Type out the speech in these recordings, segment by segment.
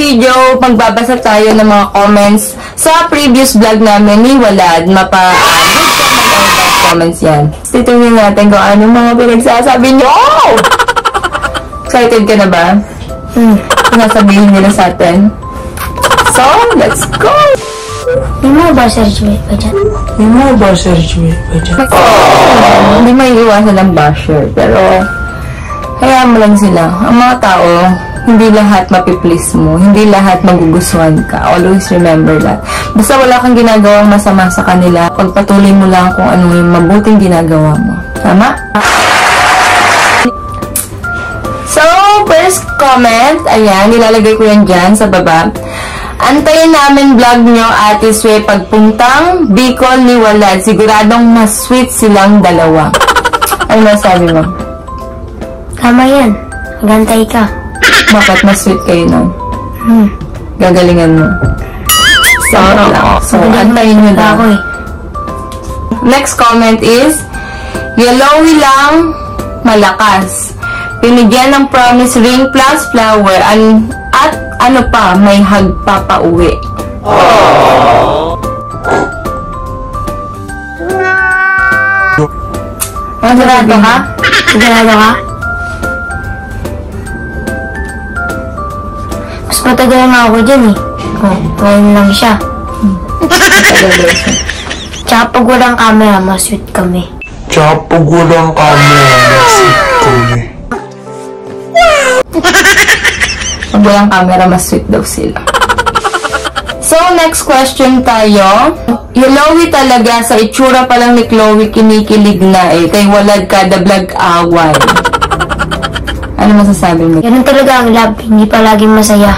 video, magbabasa tayo ng mga comments sa previous vlog namin ni Walad. Comments yan. Titingnan natin kung ano mga pinagsasabi nyo. Excited ka na ba? Nasabihin nila sa atin. So, let's go! May mga buzzer joy pa dyan. Hindi may iwasan ng basher. Pero, hayaan mo lang sila. Ang mga tao, hindi lahat mapiplease mo. Hindi lahat magugustuhan ka. Always remember that. Basta wala kang ginagawang masama sa kanila, pagpatuloy mo lang kung ano yung mabuting ginagawa mo. Tama? So, first comment, ayan, nilalagay ko yan dyan sa baba. Antayin namin vlog nyo, Ate Swe, pagpuntang Bicol ni Walad. Siguradong mas sweet silang dalawa. Ano masabi mo? Tama yan. Magantay ka. Bakit mas sweet kayo nun? Gagalingan mo. So, antayin nyo na. Next comment is, yellowy lang, malakas. Pinigyan ng promise ring plus flower at ano pa, may hug pa pauwi. Sigurado ka? Sigurado ka? Mas matagal nga ako dyan eh. Ngayon lang siya. Tsaka pag walang camera, mas sweet kami. Pag walang camera, mas sweet daw sila. So, next question tayo. Yolowy talaga, sa itsura pa lang ni Chloe, kinikilig na eh. Kay Walad kada vlog away. Ano masasabi mo? Ganun talaga ang love, hindi palaging masaya.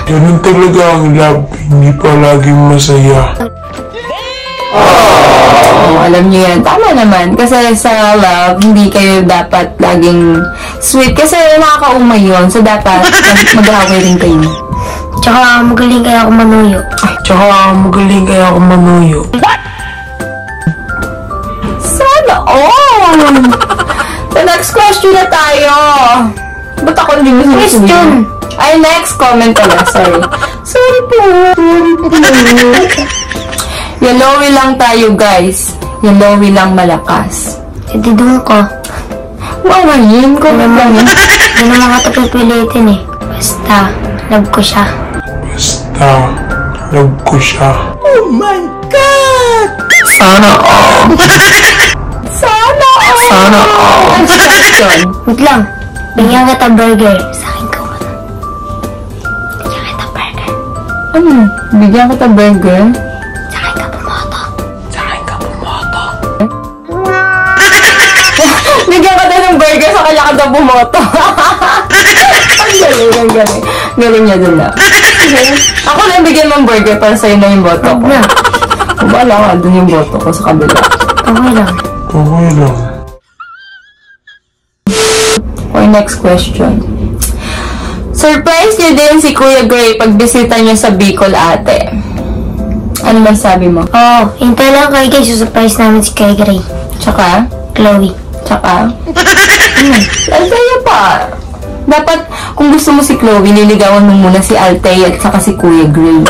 Alam niyo yan. Tama naman. Kasi sa love, hindi kayo dapat laging sweet. Kasi nakakaumay yun. So, dapat mag-away rin kayo. Tsaka magaling kaya ako manuyo. Sana all! So, next question na tayo. Ba't ako hindi mo Question! Ay, next comment pala. Sorry po. Yolowy lang tayo, guys. Yolowy lang malakas. Hindi doon ko. Wawayin ko naman. Hindi naman ka tapipilitin eh. Basta, love ko siya. Oh my God! Sana all! Next question. Wait lang. Bigyan kita burger. Sa akin ka wala. Bigyan kita burger. Ano? Bigyan kita burger? Sa akin ka bumoto. Bigyan ka ng burger sa kanya ka daw bumoto. Ang galing. Galing niya dun na. Ako lang bigyan ng burger para sa'yo na yung boto ko. Wala ka dun yung boto ko sa kabila. Okay lang. Okay, next question. Surprise niyo din si Kuya Gray pag bisita niyo sa Bicol, ate. Ano man sabi mo? Oo, hintay lang kayo guys. Surprise namin si Kay Gray. Tsaka? Chloe. Tsaka? Althea pa. Dapat, kung gusto mo si Chloe, niligawan mo muna si Althea at saka si Kuya Gray.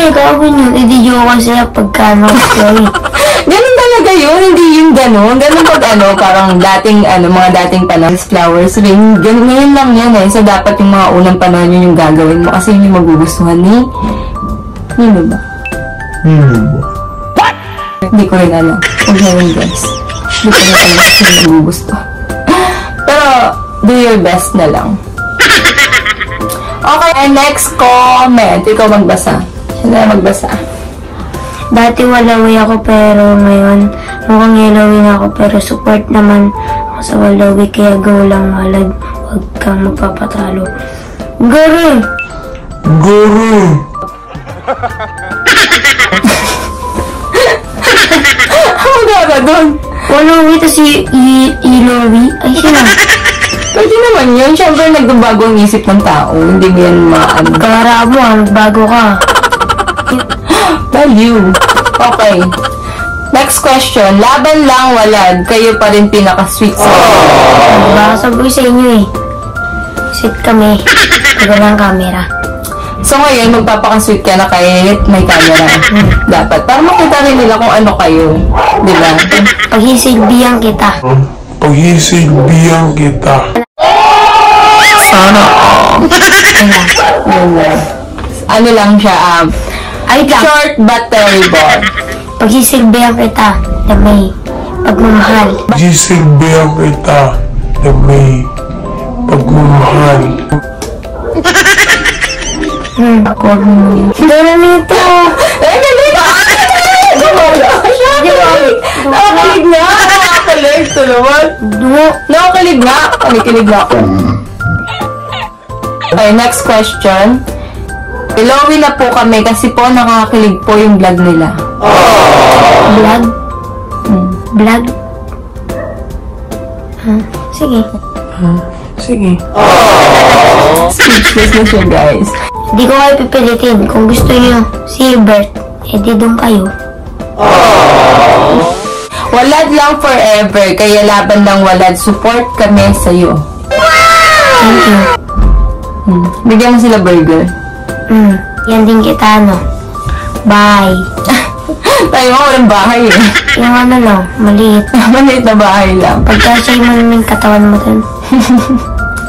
Gawin yun. Ididyo ko sila pagkano si Chloe. Ganun talaga yun, hindi yung ganun. Ganun pag parang mga dating panahon, flowers ring. Ganun, ngayon lang yan eh. So, dapat yung mga unang panahon yun yung gagawin mo kasi yun yung magugustuhan ni ba? What? Hindi ko rin alam. Huwag na rin guys. Hindi ko rin alam kung yung magugusto. Pero, do your best na lang. Okay, next comment. Ikaw magbasa. Siya na magbasa. Dati walawi ako pero ngayon mukhang yellowy na ako pero support naman ako sa walawi kaya go lang Walad. Huwag kang magpapatalo. Guru! Ano ba doon? Walawi tas yellowy? Ay siya na. Pwede naman yun. Siyempre nagbabago ang isip ng tao. Hindi mo yan Kara mo nagbago ka. Value. Okay. Next question. Laban lang, Walad. Kayo pa rin pinaka-sweet sa Baka sabi sa inyo eh. Sweet kami. Tagal ng camera. So ngayon, magpapakasweet ka na kahit may camera. Dapat. Para makita rin nila kung ano kayo. Di ba? Paghisilbihan kita. Paghisilbihan kita. Sana. Yun lang. Ano lang siya, Ay lang. short but terrible. Paghisilbihan kita na may pagmamahal. Paghisilbihan kita na may pagmamahal. Ako. Doon nito. Eh, galing ka! Gumala siya. Nakakilig na. Nakakilig. Ito naman. Nakakilig na. Nakikilig na ako. Okay, next question. Belowy na po kami kasi po nakakakilig po yung vlog nila. Vlog? Vlog? Sige. Sige. Speechless na siya, guys. Hindi ko kayo pipilitin. Kung gusto niyo si Bert, edi doon kayo. Walad lang forever, kaya laban ng walad. Support kami sa'yo. Thank you. Bigyan mo sila burger. Yan din kita, ano. Bye. Tayo nga walang bahay eh. Yung ano lang, maliit. Maliit na bahay lang. Pagkasya mo naman yung katawan mo dun.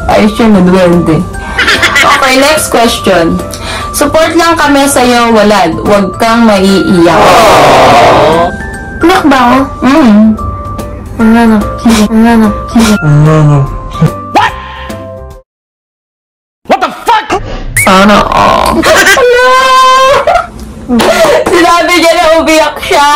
Ayos yun, nadwende. Okay, next question. Support lang kami sa'yo, walad. Huwag kang maiiyak. Anak ba ako? Ano? Sige. Ano? Sige. Ano? Sana Hello! Sinabi niya na umiyak siya.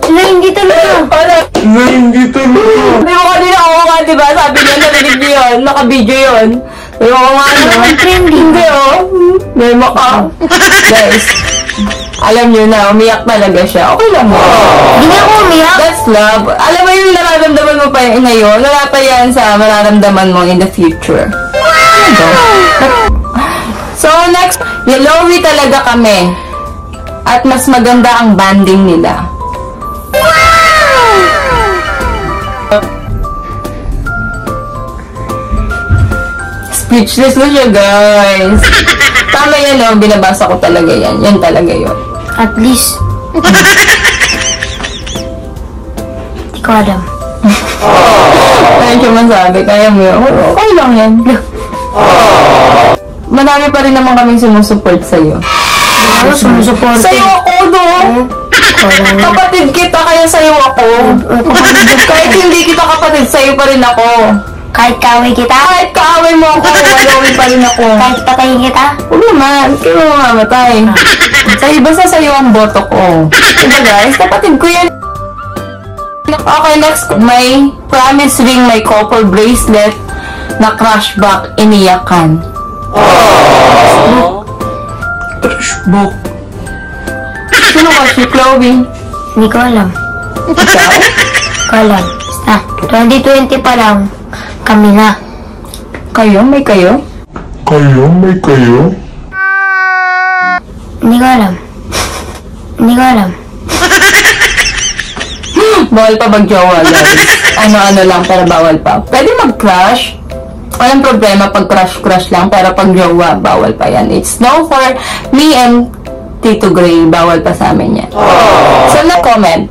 Wala, hindi talaga. Wala. Na hindi talaga. Di mo kanina ako nga, diba? Sabi niya, narinig niyo yun. Naka-video yun. Di mo nga, no? Hindi, oh. Memo ka. Guys, alam niyo na, umiyak talaga siya. Okay lang mo. Hindi na ako umiyak. That's love. Alam mo yung nararamdaman mo pa ngayon, wala pa yan sa mararamdaman mo in the future. So, next, yellowy talaga kami. At mas maganda ang banding nila. Speechless na siya, guys. Tama yan, no? Binabasa ko talaga yan. Yan talaga yun. At least. Hindi ko alam. Kaya siya masabi, kaya mo yun. Okay lang yan. Marami pa rin naman kaming sumusupport sa'yo. Ano sumusupport? Sa'yo ako, no? Kapatid kita, kaya sa'yo ako. Kahit hindi kita kapatid, sa'yo pa rin ako. Kahit kaaway kita? Kahit kaaway mo ako, walawin pa rin ako. Kahit patayin kita? Huwag naman, kaya mo mamatay. Sa'yo, basta sa'yo ang boto ko. Diba guys, kapatid ko yan. Okay, next, may promise ring, may couple bracelet na crushback, iniyakan. Trashbook. Sino ba si Chloe? Hindi ko alam. Ikaw? Hindi ko alam. Basta, 2020 pa lang, kami na. Kayo? May kayo? Kayo? May kayo? Hindi ko alam. Hindi ko alam. Bawal pa mag-jowa, guys. Ano-ano lang, pero bawal pa. Pwede mag-crush. Walang problema pag crush-crush lang, pero pag jowa, bawal pa yan. It's no for me and Tito Gray. Bawal pa sa amin yan. So, na-comment.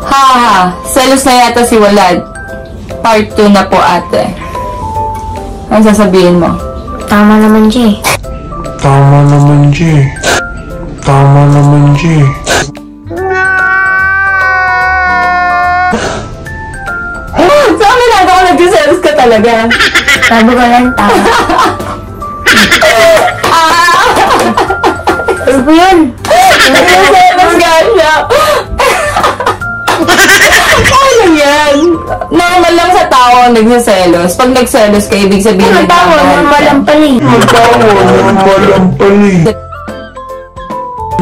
Ha, selos na yata si Walad. Part 2 na po, ate. Ano sasabihin mo? Tama naman, Jay. Tama naman, G. Tama naman, G. Sa amin na ako nagsiselos ka talaga. Sabi ko lang, tama. Ano ba yun? Nagsiselos ka siya. Ano yan? Normal lang sa tao ang nagsiselos. Pag nagselos ka, ibig sabihin Ano tao? Normal lang pala eh. Palampali.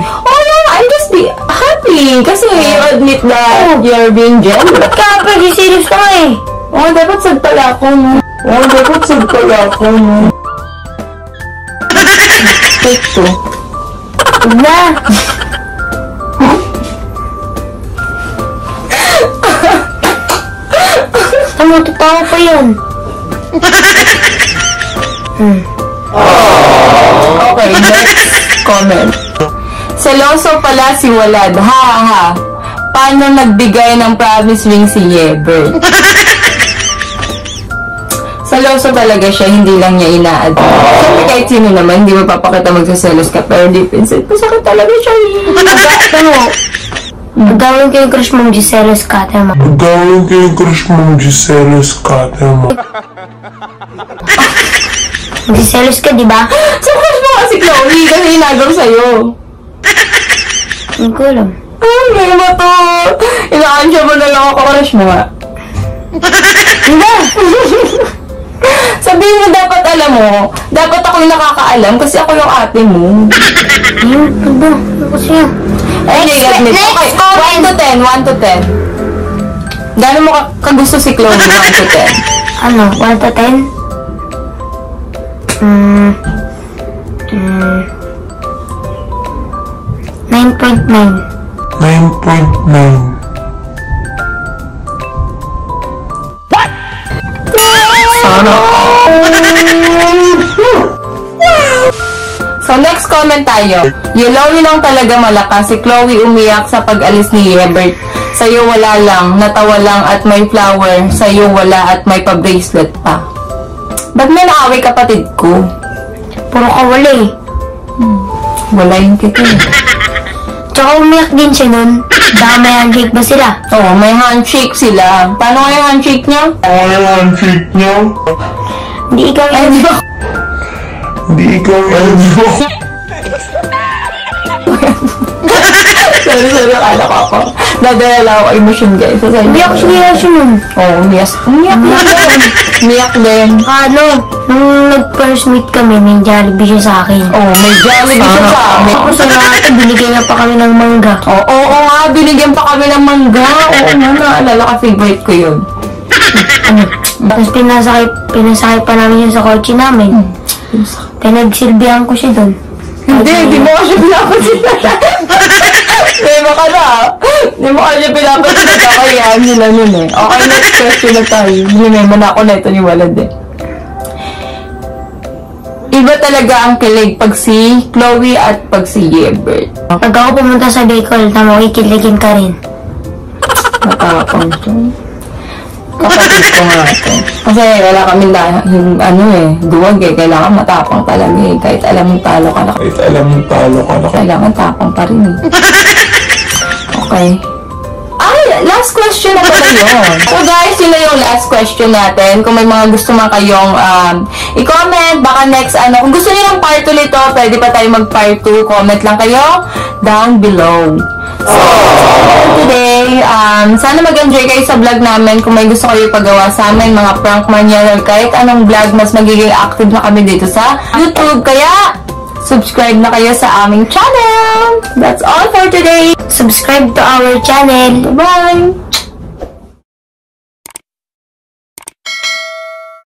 Oh no, I'm just happy. Kasi you admit that you're being jealous. Ba't ka pag-serious ka eh? Oh, dapat sad pala ako, no? Oh, dapat sad pala ako, no? Take two. Huwag na. Tama, totoo pa yun. Okay, next comment. Seloso pala si Walad. Ha ha. Paano nagbigay ng promise ring si Yebert? Seloso talaga siya, hindi lang niya ina-admit. Siyempre kahit sino naman, hindi mo papakita magsaselos ka, pero deep inside, masakit talaga siya. Gawin ko yung crush mong Gisela Scatter mo. Gawin ko yung crush mong Gisela Scatter mo. Giselos ka, di ba? So, crush mo kasi Chloe, kasi inagaw sa'yo. Hindi ko alam. Ay, ano ba to? Ina-answer mo na lang ako, crush mo nga. Hindi! Sabihin mo, dapat alam mo. Dapat ako yung nakakaalam kasi ako yung ate mo. Ano ba? Ano kasi yan? Next next okay, 1 to 10, 1 to 10. Gano'n mo kagusto si Chloe, 1 to 10? Ano? 1 to 10? 9.9. 9.9. Sana. So, next comment tayo. Yellowy lang talaga malakas. Si Chloe umiyak sa pag-alis ni Yebert. Sa'yo wala lang, natawa lang at may flower. Sa'yo wala at may pa-bracelet pa. Ba't may naaway kapatid ko? Puro ka wala eh. Wala yung kita eh. Tsaka umiyak din siya nun. Baka may handshake ba sila? Oo, may handshake sila. Paano nga yung handshake niya? Ano ang cheat niyo? Hindi ikaw Ay, yun. di ba? Hindi ikaw yan. Sorry, akala ko ako. Nadala ako emotion guys. Umiyak siya nun. Oo, umiyak. Umiyak din. Umiyak din. Ano? Nung nag-first meet kami, may Jollibee siya sa akin. Oo, may Jollibee siya sa amin. Tapos sa lahat, binigyan niya pa kami ng mangga. Oo nga, binigyan pa kami ng mangga. Oo nga, naalala ka, favorite ko yun. Tapos pinasakay pa namin yun sa kotse namin. Pinagsilbihan ko siya doon. Hindi mo kasi pinapansin. Hindi mo ka na. Hindi mo kasi pinapansin. Kakayaan nila nun eh. Okay, next question na tayo. Remember na ako na ito ni Walad eh. Iba talaga ang kilig pag si Chloe at pag si Yebert. Pag ako pumunta sa Bicol, tama, kikiligin ka rin. Matapang siya. Kapatid ko nga ito. Kasi wala kami duwag eh. Kailangan matapang talaga eh. Kahit alam mong talo ka na. Kahit alam mong talo ka na. Kailangan tapang pa rin eh. Okay. Ay, last question na pala yun. So guys, yun na yung last question natin. Kung may mga gusto man kayong i-comment, baka next kung gusto niyo ng part 2 nito, pwede pa tayo mag-part 2. Comment lang kayo down below. So, today, sana mag-enjoy kayo sa vlog namin. Kung may gusto kayo ipagawa sa amin, mga prank man yan, or kahit anong vlog, mas magiging active na kami dito sa YouTube. Kaya, subscribe na kayo sa aming channel. That's all for today. Subscribe to our channel. Bye!